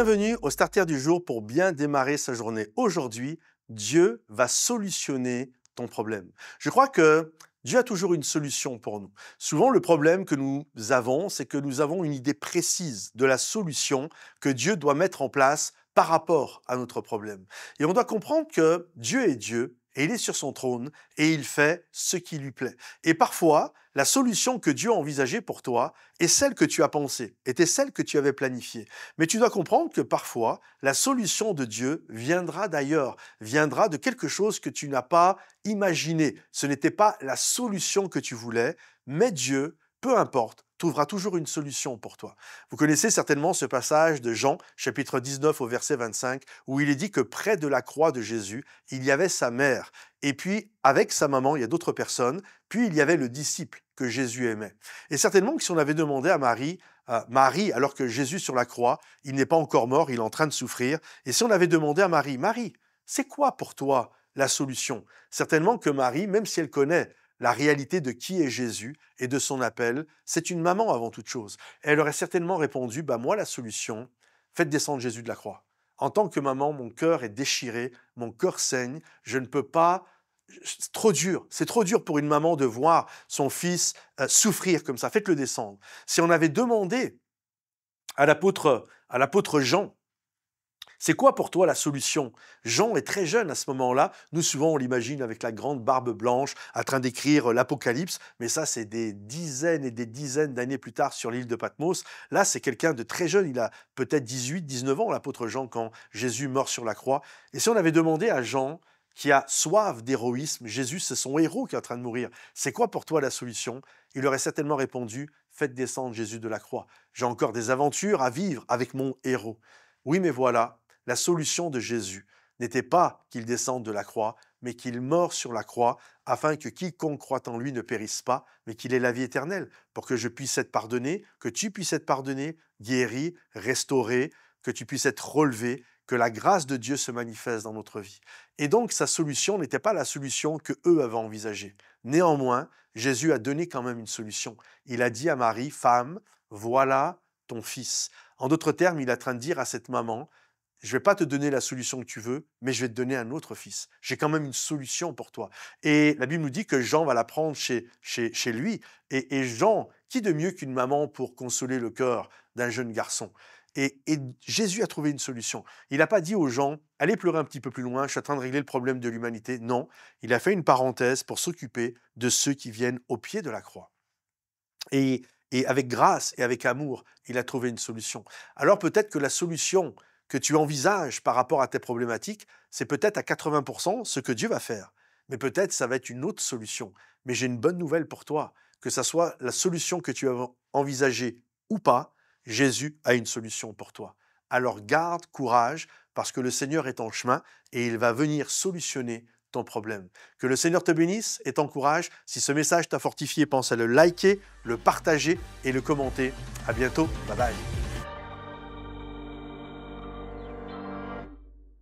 Bienvenue au Starter du jour pour bien démarrer sa journée. Aujourd'hui, Dieu va solutionner ton problème. Je crois que Dieu a toujours une solution pour nous. Souvent, le problème que nous avons, c'est que nous avons une idée précise de la solution que Dieu doit mettre en place par rapport à notre problème. Et on doit comprendre que Dieu est Dieu et il est sur son trône et il fait ce qui lui plaît. Et parfois, la solution que Dieu a envisagée pour toi est celle que tu as pensée, était celle que tu avais planifiée. Mais tu dois comprendre que parfois, la solution de Dieu viendra d'ailleurs, viendra de quelque chose que tu n'as pas imaginé. Ce n'était pas la solution que tu voulais, mais Dieu, peu importe, trouvera toujours une solution pour toi. Vous connaissez certainement ce passage de Jean, chapitre 19 au verset 25, où il est dit que près de la croix de Jésus, il y avait sa mère. Et puis, avec sa maman, il y a d'autres personnes. Puis, il y avait le disciple que Jésus aimait. Et certainement que si on avait demandé à Marie, alors que Jésus sur la croix, il n'est pas encore mort, il est en train de souffrir. Et si on avait demandé à Marie, Marie, c'est quoi pour toi la solution? Certainement que Marie, même si elle connaît la réalité de qui est Jésus et de son appel, c'est une maman avant toute chose. Elle aurait certainement répondu, moi la solution, faites descendre Jésus de la croix. En tant que maman, mon cœur est déchiré, mon cœur saigne, je ne peux pas, c'est trop dur pour une maman de voir son fils souffrir comme ça, faites-le descendre. Si on avait demandé à l'apôtre Jean, c'est quoi pour toi la solution? Jean est très jeune à ce moment-là. Nous, souvent, on l'imagine avec la grande barbe blanche, en train d'écrire l'Apocalypse. Mais ça, c'est des dizaines et des dizaines d'années plus tard sur l'île de Patmos. Là, c'est quelqu'un de très jeune. Il a peut-être 18, 19 ans, l'apôtre Jean, quand Jésus meurt sur la croix. Et si on avait demandé à Jean, qui a soif d'héroïsme, Jésus, c'est son héros qui est en train de mourir. C'est quoi pour toi la solution? Il aurait certainement répondu, faites descendre Jésus de la croix. J'ai encore des aventures à vivre avec mon héros. Oui, mais voilà. La solution de Jésus n'était pas qu'il descende de la croix, mais qu'il meure sur la croix, afin que quiconque croit en lui ne périsse pas, mais qu'il ait la vie éternelle, pour que je puisse être pardonné, que tu puisses être pardonné, guéri, restauré, que tu puisses être relevé, que la grâce de Dieu se manifeste dans notre vie. Et donc, sa solution n'était pas la solution que eux avaient envisagée. Néanmoins, Jésus a donné quand même une solution. Il a dit à Marie, « Femme, voilà ton fils ». En d'autres termes, il est en train de dire à cette maman, je ne vais pas te donner la solution que tu veux, mais je vais te donner un autre fils. J'ai quand même une solution pour toi. Et la Bible nous dit que Jean va la prendre chez lui. Et Jean, qui de mieux qu'une maman pour consoler le cœur d'un jeune garçon? Et Jésus a trouvé une solution. Il n'a pas dit aux gens, allez pleurer un petit peu plus loin, je suis en train de régler le problème de l'humanité. Non, il a fait une parenthèse pour s'occuper de ceux qui viennent au pied de la croix. Et avec grâce et avec amour, il a trouvé une solution. Alors peut-être que la solution que tu envisages par rapport à tes problématiques, c'est peut-être à 80% ce que Dieu va faire. Mais peut-être ça va être une autre solution. Mais j'ai une bonne nouvelle pour toi. Que ça soit la solution que tu as envisagée ou pas, Jésus a une solution pour toi. Alors garde courage parce que le Seigneur est en chemin et il va venir solutionner ton problème. Que le Seigneur te bénisse et t'encourage. Si ce message t'a fortifié, pense à le liker, le partager et le commenter. À bientôt. Bye bye.